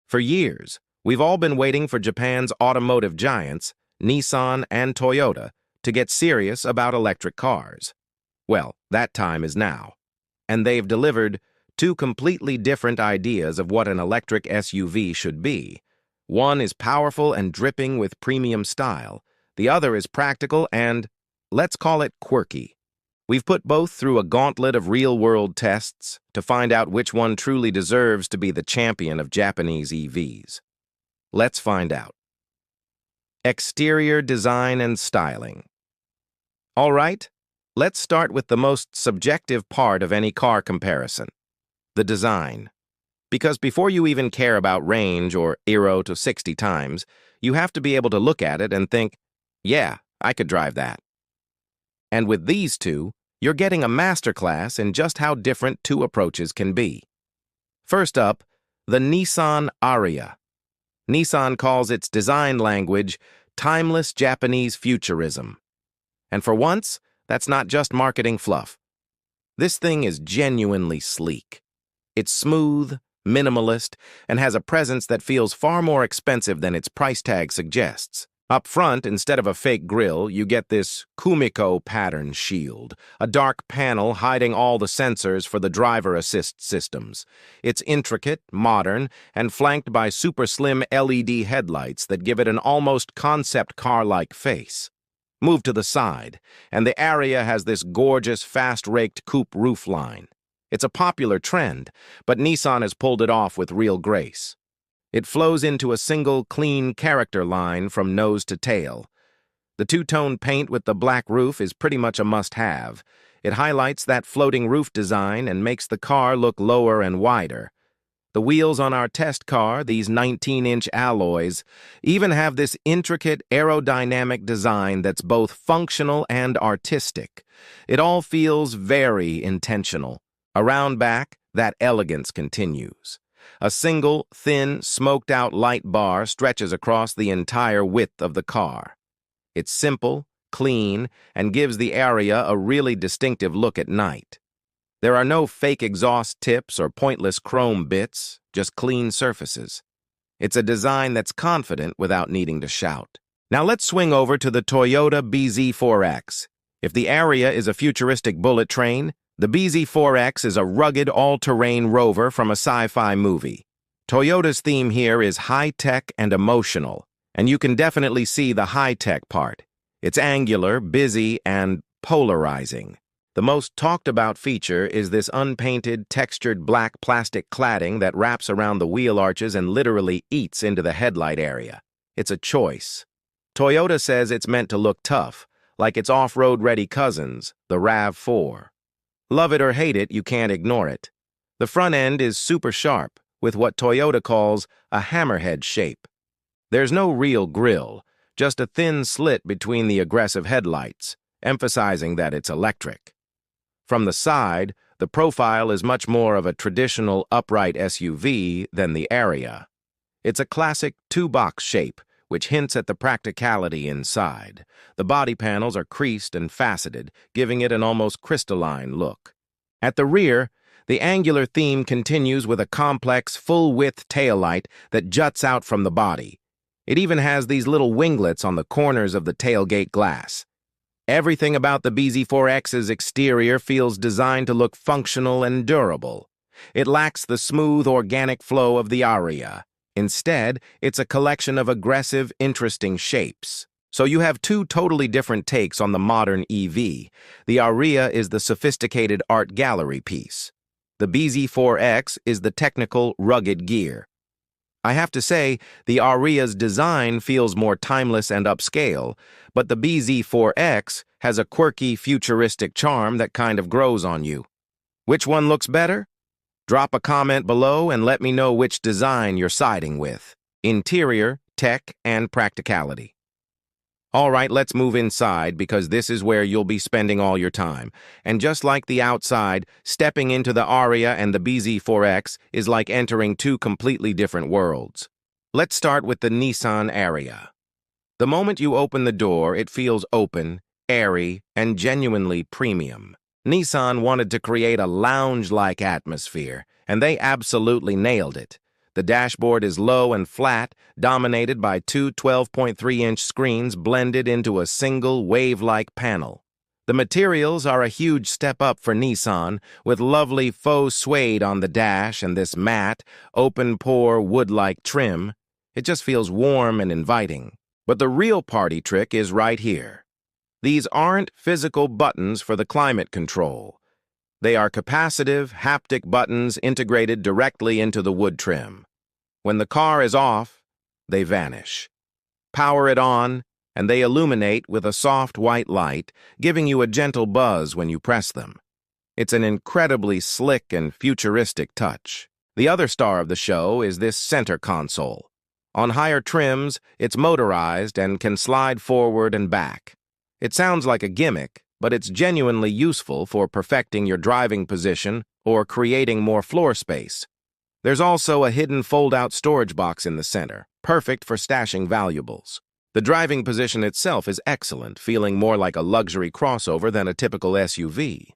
For years, we've all been waiting for Japan's automotive giants, Nissan and Toyota, to get serious about electric cars. Well, that time is now. And they've delivered two completely different ideas of what an electric SUV should be. One is powerful and dripping with premium style. The other is practical and, let's call it, quirky. We've put both through a gauntlet of real-world tests to find out which one truly deserves to be the champion of Japanese EVs. Let's find out. Exterior design and styling. All right, let's start with the most subjective part of any car comparison, the design. Because before you even care about range or 0 to 60 times, you have to be able to look at it and think, yeah, I could drive that. And with these two, you're getting a masterclass in just how different two approaches can be. First up, the Nissan Ariya. Nissan calls its design language timeless Japanese futurism. And for once, that's not just marketing fluff. This thing is genuinely sleek. It's smooth, minimalist, and has a presence that feels far more expensive than its price tag suggests. Up front, instead of a fake grille, you get this Kumiko pattern shield, a dark panel hiding all the sensors for the driver assist systems. It's intricate, modern, and flanked by super slim LED headlights that give it an almost concept car-like face. Move to the side, and the Ariya has this gorgeous, fast-raked coupe roofline. It's a popular trend, but Nissan has pulled it off with real grace. It flows into a single, clean character line from nose to tail. The two-tone paint with the black roof is pretty much a must-have. It highlights that floating roof design and makes the car look lower and wider. The wheels on our test car, these 19-inch alloys, even have this intricate aerodynamic design that's both functional and artistic. It all feels very intentional. Around back, that elegance continues. A single, thin, smoked-out light bar stretches across the entire width of the car. It's simple, clean, and gives the Ariya a really distinctive look at night. There are no fake exhaust tips or pointless chrome bits, just clean surfaces. It's a design that's confident without needing to shout. Now let's swing over to the Toyota bZ4X. If the Ariya is a futuristic bullet train, the bZ4X is a rugged, all-terrain rover from a sci-fi movie. Toyota's theme here is high-tech and emotional, and you can definitely see the high-tech part. It's angular, busy, and polarizing. The most talked-about feature is this unpainted, textured black plastic cladding that wraps around the wheel arches and literally eats into the headlight area. It's a choice. Toyota says it's meant to look tough, like its off-road-ready cousins, the RAV4. Love it or hate it, you can't ignore it. The front end is super sharp, with what Toyota calls a hammerhead shape. There's no real grille, just a thin slit between the aggressive headlights, emphasizing that it's electric. From the side, the profile is much more of a traditional upright SUV than the Ariya. It's a classic two-box shape, which hints at the practicality inside. The body panels are creased and faceted, giving it an almost crystalline look. At the rear, the angular theme continues with a complex, full-width taillight that juts out from the body. It even has these little winglets on the corners of the tailgate glass. Everything about the bZ4X's exterior feels designed to look functional and durable. It lacks the smooth, organic flow of the Ariya. Instead, it's a collection of aggressive, interesting shapes. So you have two totally different takes on the modern EV. The Ariya is the sophisticated art gallery piece. The bZ4X is the technical, rugged gear. I have to say, the Ariya's design feels more timeless and upscale, but the bZ4X has a quirky, futuristic charm that kind of grows on you. Which one looks better? Drop a comment below and let me know which design you're siding with: interior, tech, and practicality. All right, let's move inside because this is where you'll be spending all your time. And just like the outside, stepping into the Ariya and the bZ4X is like entering two completely different worlds. Let's start with the Nissan Ariya. The moment you open the door, it feels open, airy, and genuinely premium. Nissan wanted to create a lounge-like atmosphere, and they absolutely nailed it. The dashboard is low and flat, dominated by two 12.3-inch screens blended into a single wave-like panel. The materials are a huge step up for Nissan, with lovely faux suede on the dash and this matte, open-pore wood-like trim. It just feels warm and inviting. But the real party trick is right here. These aren't physical buttons for the climate control. They are capacitive, haptic buttons integrated directly into the wood trim. When the car is off, they vanish. Power it on, and they illuminate with a soft white light, giving you a gentle buzz when you press them. It's an incredibly slick and futuristic touch. The other star of the show is this center console. On higher trims, it's motorized and can slide forward and back. It sounds like a gimmick, but it's genuinely useful for perfecting your driving position or creating more floor space. There's also a hidden fold-out storage box in the center, perfect for stashing valuables. The driving position itself is excellent, feeling more like a luxury crossover than a typical SUV.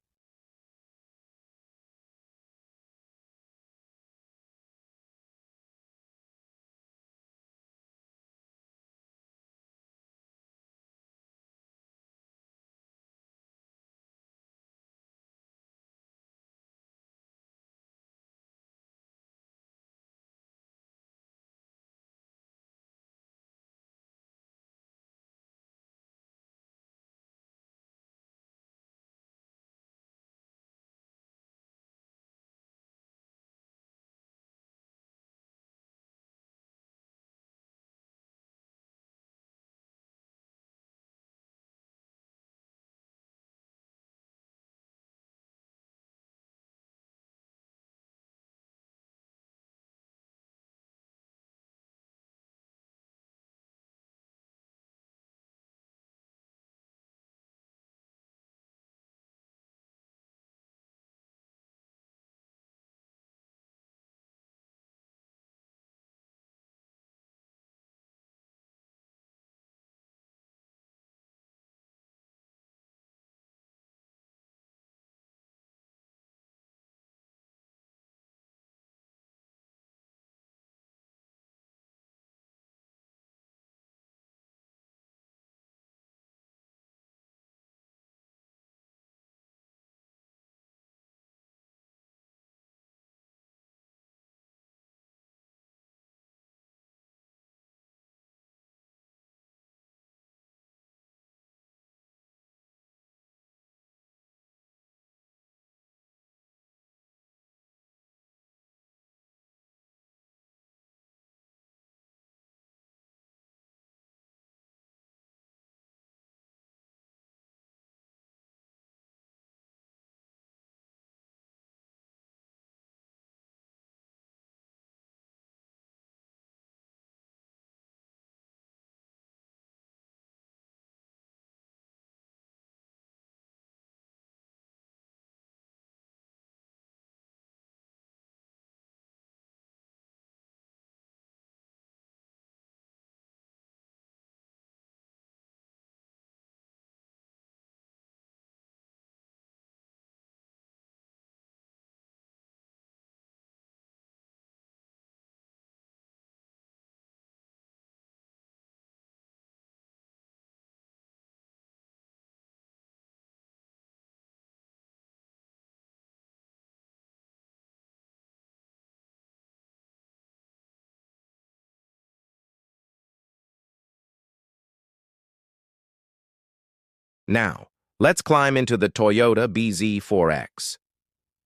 Now, let's climb into the Toyota bZ4X.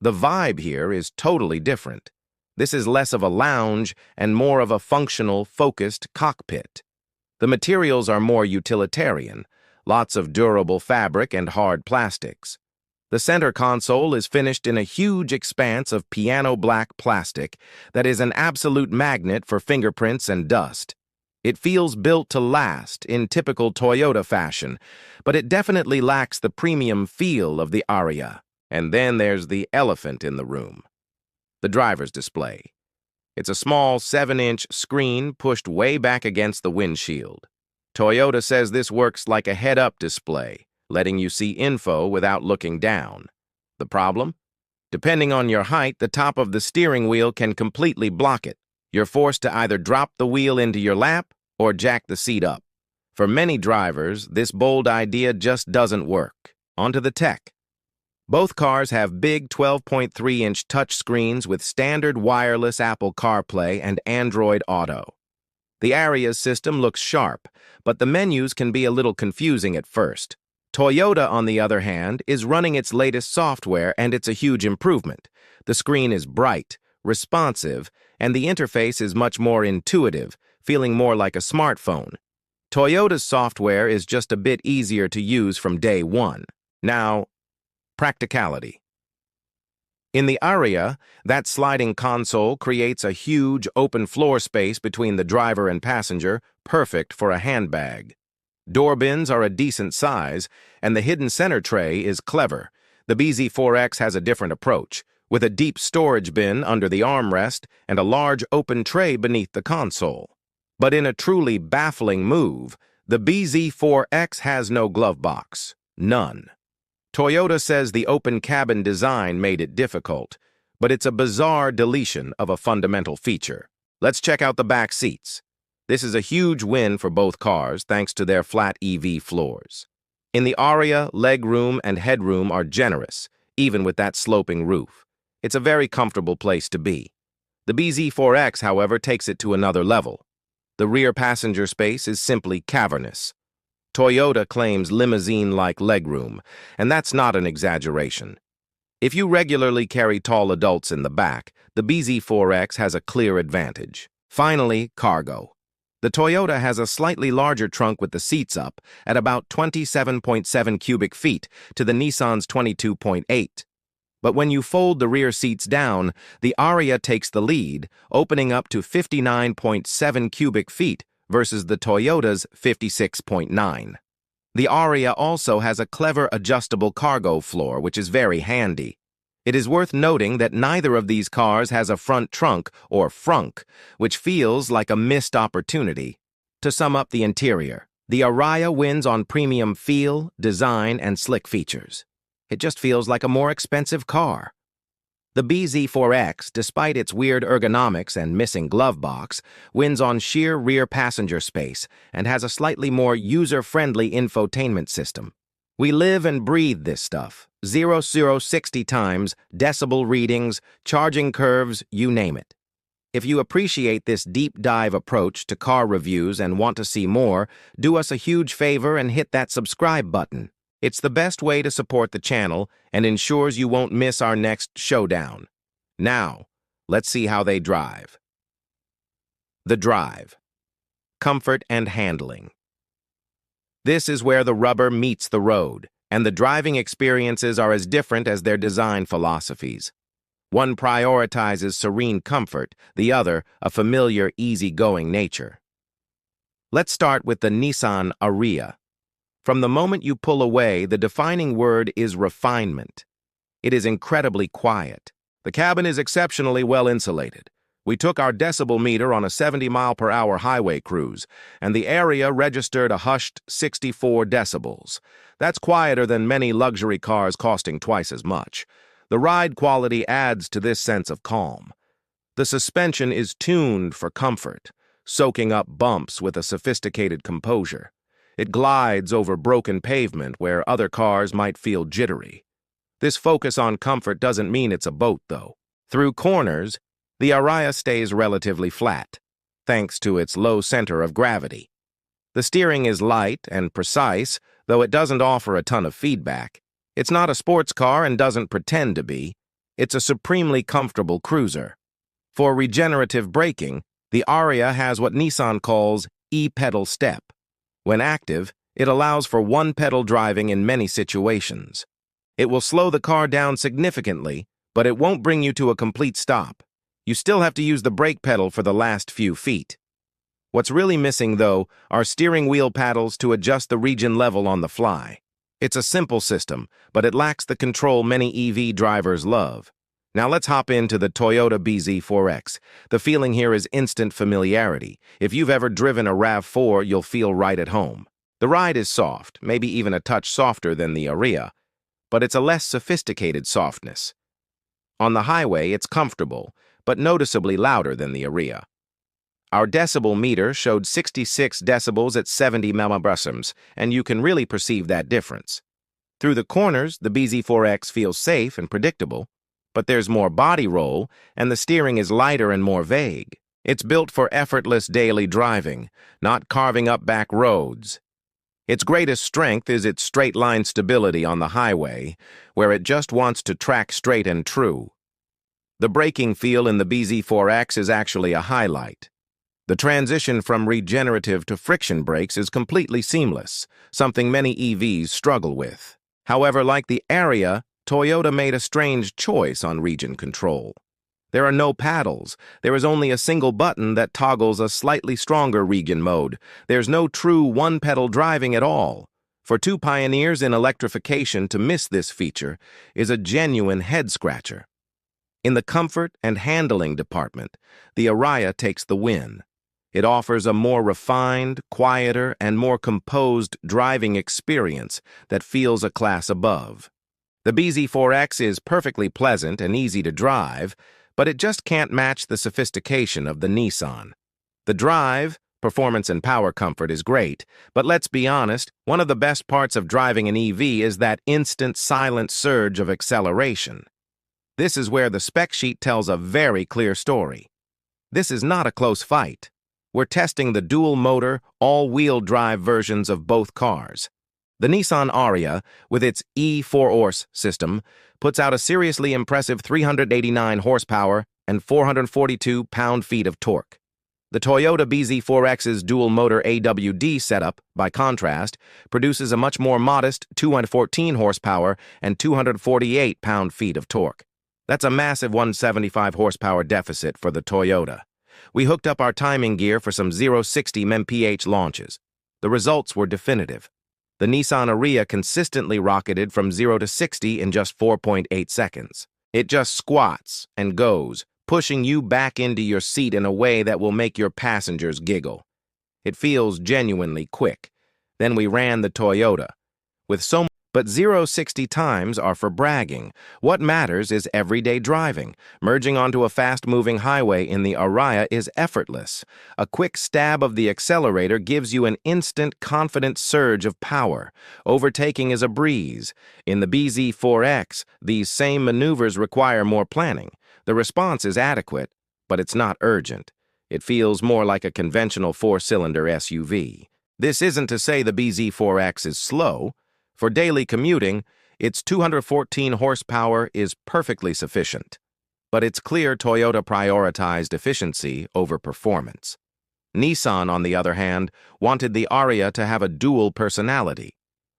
The vibe here is totally different. This is less of a lounge and more of a functional, focused cockpit. The materials are more utilitarian, lots of durable fabric and hard plastics. The center console is finished in a huge expanse of piano black plastic that is an absolute magnet for fingerprints and dust. It feels built to last in typical Toyota fashion, but it definitely lacks the premium feel of the Ariya. And then there's the elephant in the room, the driver's display. It's a small 7-inch screen pushed way back against the windshield. Toyota says this works like a head-up display, letting you see info without looking down. The problem? Depending on your height, the top of the steering wheel can completely block it. You're forced to either drop the wheel into your lap or jack the seat up. For many drivers, this bold idea just doesn't work. Onto the tech. Both cars have big 12.3-inch touchscreens with standard wireless Apple CarPlay and Android Auto. The Ariya's system looks sharp, but the menus can be a little confusing at first. Toyota, on the other hand, is running its latest software, and it's a huge improvement. The screen is bright, responsive, and the interface is much more intuitive, feeling more like a smartphone. Toyota's software is just a bit easier to use from day one. Now, practicality. In the Ariya, that sliding console creates a huge open floor space between the driver and passenger, perfect for a handbag. Door bins are a decent size, and the hidden center tray is clever. The bZ4X has a different approach, with a deep storage bin under the armrest and a large open tray beneath the console. But in a truly baffling move, the bZ4X has no glove box. None. Toyota says the open cabin design made it difficult, but it's a bizarre deletion of a fundamental feature. Let's check out the back seats. This is a huge win for both cars thanks to their flat EV floors. In the Ariya, legroom and headroom are generous, even with that sloping roof. It's a very comfortable place to be. The bZ4X, however, takes it to another level. The rear passenger space is simply cavernous. Toyota claims limousine-like legroom, and that's not an exaggeration. If you regularly carry tall adults in the back, the bZ4X has a clear advantage. Finally, cargo. The Toyota has a slightly larger trunk with the seats up at about 27.7 cubic feet to the Nissan's 22.8. But when you fold the rear seats down, the Ariya takes the lead, opening up to 59.7 cubic feet versus the Toyota's 56.9. The Ariya also has a clever adjustable cargo floor, which is very handy. It is worth noting that neither of these cars has a front trunk, or frunk, which feels like a missed opportunity. To sum up the interior, the Ariya wins on premium feel, design, and slick features. It just feels like a more expensive car. The bZ4X, despite its weird ergonomics and missing glove box, wins on sheer rear passenger space and has a slightly more user-friendly infotainment system. We live and breathe this stuff. 0-0-60 times, decibel readings, charging curves, you name it. If you appreciate this deep dive approach to car reviews and want to see more, do us a huge favor and hit that subscribe button. It's the best way to support the channel and ensures you won't miss our next showdown. Now, let's see how they drive. The drive. Comfort and handling. This is where the rubber meets the road, and the driving experiences are as different as their design philosophies. One prioritizes serene comfort, the other a familiar, easygoing nature. Let's start with the Nissan Ariya. From the moment you pull away, the defining word is refinement. It is incredibly quiet. The cabin is exceptionally well insulated. We took our decibel meter on a 70-mile-per-hour highway cruise, and the Ariya registered a hushed 64 decibels. That's quieter than many luxury cars costing twice as much. The ride quality adds to this sense of calm. The suspension is tuned for comfort, soaking up bumps with a sophisticated composure. It glides over broken pavement where other cars might feel jittery. This focus on comfort doesn't mean it's a boat, though. Through corners, the Ariya stays relatively flat, thanks to its low center of gravity. The steering is light and precise, though it doesn't offer a ton of feedback. It's not a sports car and doesn't pretend to be. It's a supremely comfortable cruiser. For regenerative braking, the Ariya has what Nissan calls e-pedal step. When active, it allows for one-pedal driving in many situations. It will slow the car down significantly, but it won't bring you to a complete stop. You still have to use the brake pedal for the last few feet. What's really missing, though, are steering wheel paddles to adjust the region level on the fly. It's a simple system, but it lacks the control many EV drivers love. Now let's hop into the Toyota bZ4X. The feeling here is instant familiarity. If you've ever driven a RAV4, you'll feel right at home. The ride is soft, maybe even a touch softer than the Ariya, but it's a less sophisticated softness. On the highway, it's comfortable, but noticeably louder than the Ariya. Our decibel meter showed 66 decibels at 70 millibars, and you can really perceive that difference. Through the corners, the bZ4X feels safe and predictable, but there's more body roll, and the steering is lighter and more vague. It's built for effortless daily driving, not carving up back roads. Its greatest strength is its straight-line stability on the highway, where it just wants to track straight and true. The braking feel in the bZ4X is actually a highlight. The transition from regenerative to friction brakes is completely seamless, something many EVs struggle with. However, like the Ariya, Toyota made a strange choice on region control. There are no paddles. There is only a single button that toggles a slightly stronger region mode. There's no true one-pedal driving at all. For two pioneers in electrification to miss this feature is a genuine head-scratcher. In the comfort and handling department, the Ariya takes the win. It offers a more refined, quieter, and more composed driving experience that feels a class above. The bZ4X is perfectly pleasant and easy to drive, but it just can't match the sophistication of the Nissan. The drive, performance, and power comfort is great, but let's be honest, one of the best parts of driving an EV is that instant silent surge of acceleration. This is where the spec sheet tells a very clear story. This is not a close fight. We're testing the dual-motor, all-wheel drive versions of both cars. The Nissan Ariya, with its E4X system, puts out a seriously impressive 389 horsepower and 442 pound-feet of torque. The Toyota bZ4X's dual-motor AWD setup, by contrast, produces a much more modest 214 horsepower and 248 pound-feet of torque. That's a massive 175 horsepower deficit for the Toyota. We hooked up our timing gear for some 0-60 mph launches. The results were definitive. The Nissan Ariya consistently rocketed from 0 to 60 in just 4.8 seconds. It just squats and goes, pushing you back into your seat in a way that will make your passengers giggle. It feels genuinely quick. Then we ran the Toyota. But 0-60 times are for bragging. What matters is everyday driving. Merging onto a fast-moving highway in the Ariya is effortless. A quick stab of the accelerator gives you an instant, confident surge of power. Overtaking is a breeze. In the bZ4X, these same maneuvers require more planning. The response is adequate, but it's not urgent. It feels more like a conventional four-cylinder SUV. This isn't to say the bZ4X is slow. For daily commuting, its 214 horsepower is perfectly sufficient. But it's clear Toyota prioritized efficiency over performance. Nissan, on the other hand, wanted the Ariya to have a dual personality,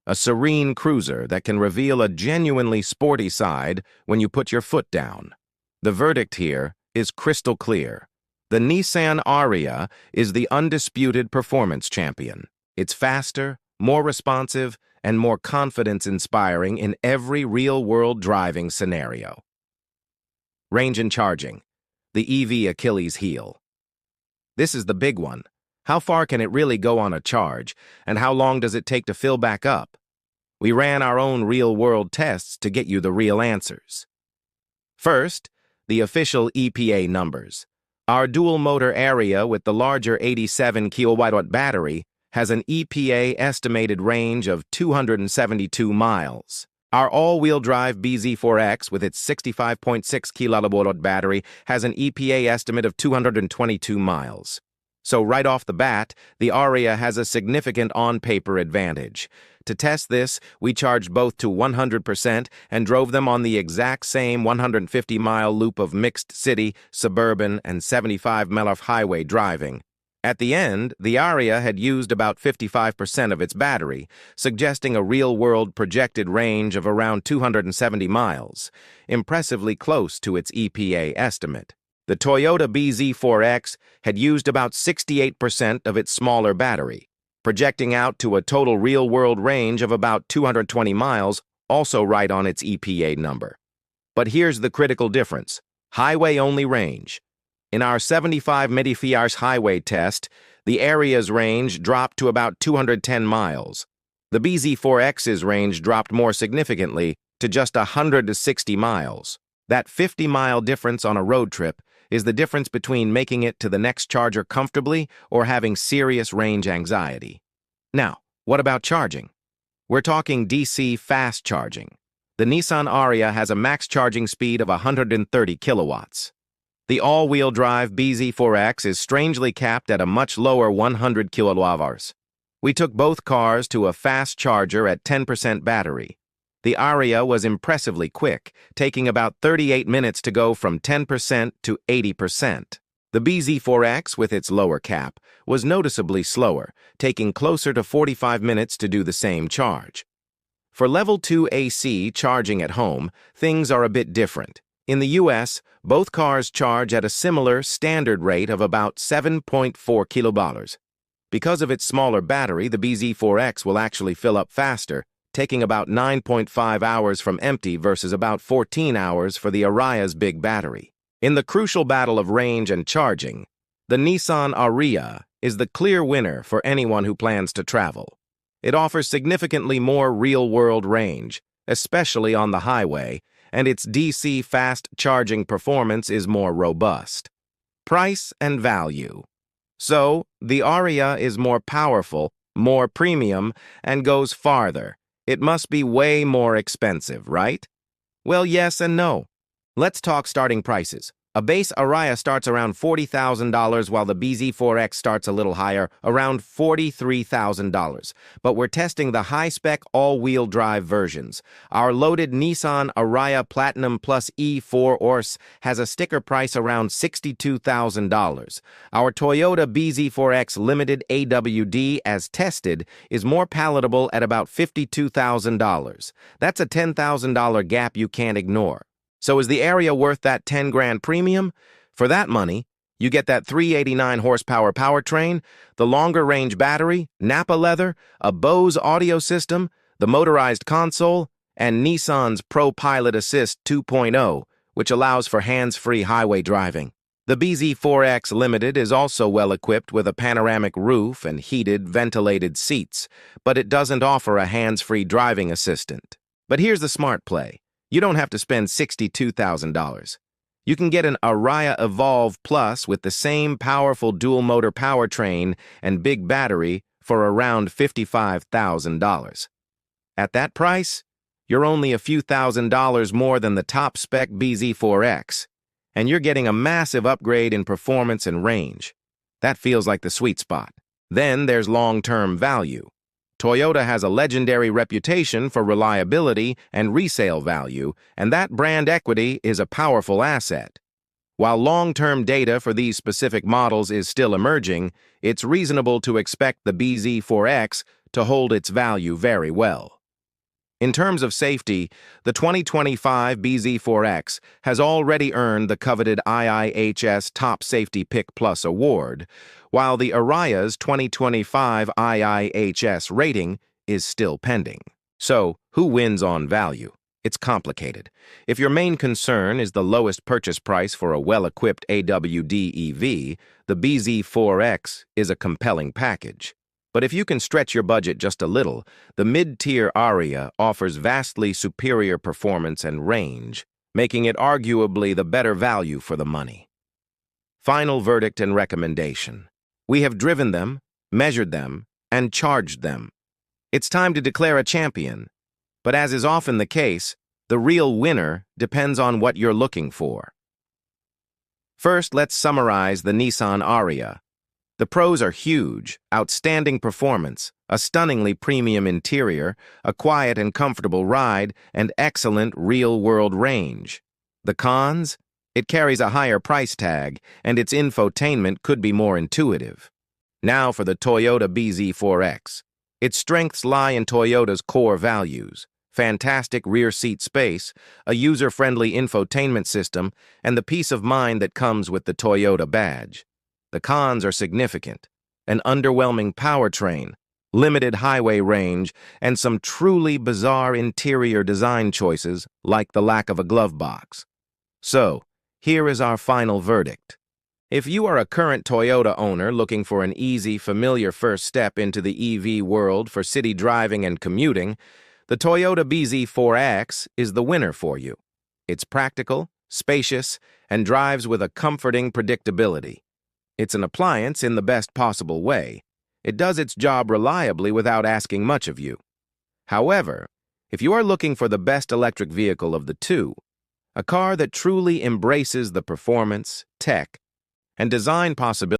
a serene cruiser that can reveal a genuinely sporty side when you put your foot down. The verdict here is crystal clear. The Nissan Ariya is the undisputed performance champion. It's faster, more responsive, and more confidence-inspiring in every real-world driving scenario. Range and charging, the EV Achilles heel. This is the big one. How far can it really go on a charge, and how long does it take to fill back up? We ran our own real-world tests to get you the real answers. First, the official EPA numbers. Our dual-motor Ariya with the larger 87 kilowatt battery has an EPA estimated range of 272 miles. Our all-wheel drive bZ4X with its 65.6 kilowatt battery has an EPA estimate of 222 miles. So right off the bat, the Ariya has a significant on-paper advantage. To test this, we charged both to 100% and drove them on the exact same 150-mile loop of mixed city, suburban, and 75-mile highway driving. At the end, the Ariya had used about 55% of its battery, suggesting a real-world projected range of around 270 miles, impressively close to its EPA estimate. The Toyota bZ4X had used about 68% of its smaller battery, projecting out to a total real-world range of about 220 miles, also right on its EPA number. But here's the critical difference: highway-only range. In our 75 mph highway test, the Ariya's range dropped to about 210 miles. The bZ4X's range dropped more significantly to just 160 miles. That 50-mile difference on a road trip is the difference between making it to the next charger comfortably or having serious range anxiety. Now, what about charging? We're talking DC fast charging. The Nissan Ariya has a max charging speed of 130 kilowatts. The all-wheel drive bZ4X is strangely capped at a much lower 100 kilowatt-hours. We took both cars to a fast charger at 10% battery. The Ariya was impressively quick, taking about 38 minutes to go from 10% to 80%. The bZ4X, with its lower cap, was noticeably slower, taking closer to 45 minutes to do the same charge. For Level 2 AC charging at home, things are a bit different. In the US, both cars charge at a similar standard rate of about 7.4 kilowatt-hours. Because of its smaller battery, the bZ4X will actually fill up faster, taking about 9.5 hours from empty versus about 14 hours for the Ariya's big battery. In the crucial battle of range and charging, the Nissan Ariya is the clear winner for anyone who plans to travel. It offers significantly more real-world range, especially on the highway, and its DC fast charging performance is more robust. Price and value. So, the Ariya is more powerful, more premium, and goes farther. It must be way more expensive, right? Well, yes and no. Let's talk starting prices. A base Ariya starts around $40,000 while the bZ4X starts a little higher, around $43,000. But we're testing the high-spec all-wheel drive versions. Our loaded Nissan Ariya Platinum Plus E4 has a sticker price around $62,000. Our Toyota bZ4X Limited AWD, as tested, is more palatable at about $52,000. That's a $10,000 gap you can't ignore. So is the Ariya worth that 10 grand premium? For that money, you get that 389 horsepower powertrain, the longer range battery, Nappa leather, a bose audio system, the motorized console, and Nissan's Pro Pilot Assist 2.0, which allows for hands-free highway driving. The bZ4X Limited is also well equipped with a panoramic roof and heated, ventilated seats, but it doesn't offer a hands-free driving assistant. But here's the smart play. You don't have to spend $62,000. You can get an Ariya Evolve Plus with the same powerful dual-motor powertrain and big battery for around $55,000. At that price, you're only a few $1,000s more than the top-spec bZ4X, and you're getting a massive upgrade in performance and range. That feels like the sweet spot. Then there's long-term value. Toyota has a legendary reputation for reliability and resale value, and that brand equity is a powerful asset. While long-term data for these specific models is still emerging, it's reasonable to expect the bZ4X to hold its value very well. In terms of safety, the 2025 bZ4X has already earned the coveted IIHS Top Safety Pick Plus award, while the Ariya's 2025 IIHS rating is still pending. So, who wins on value? It's complicated. If your main concern is the lowest purchase price for a well-equipped AWD EV, the bZ4X is a compelling package. But if you can stretch your budget just a little, the mid-tier Ariya offers vastly superior performance and range, making it arguably the better value for the money. Final verdict and recommendation. We have driven them, measured them, and charged them. It's time to declare a champion. But as is often the case, the real winner depends on what you're looking for. First, let's summarize the Nissan Ariya. The pros are huge: outstanding performance, a stunningly premium interior, a quiet and comfortable ride, and excellent real-world range. The cons? It carries a higher price tag, and its infotainment could be more intuitive. Now for the Toyota bZ4X. Its strengths lie in Toyota's core values: fantastic rear seat space, a user-friendly infotainment system, and the peace of mind that comes with the Toyota badge. The cons are significant: an underwhelming powertrain, limited highway range, and some truly bizarre interior design choices like the lack of a glove box. So, here is our final verdict. If you are a current Toyota owner looking for an easy, familiar first step into the EV world for city driving and commuting, the Toyota bZ4X is the winner for you. It's practical, spacious, and drives with a comforting predictability. It's an appliance in the best possible way. It does its job reliably without asking much of you. However, if you are looking for the best electric vehicle of the two, a car that truly embraces the performance, tech, and design possibilities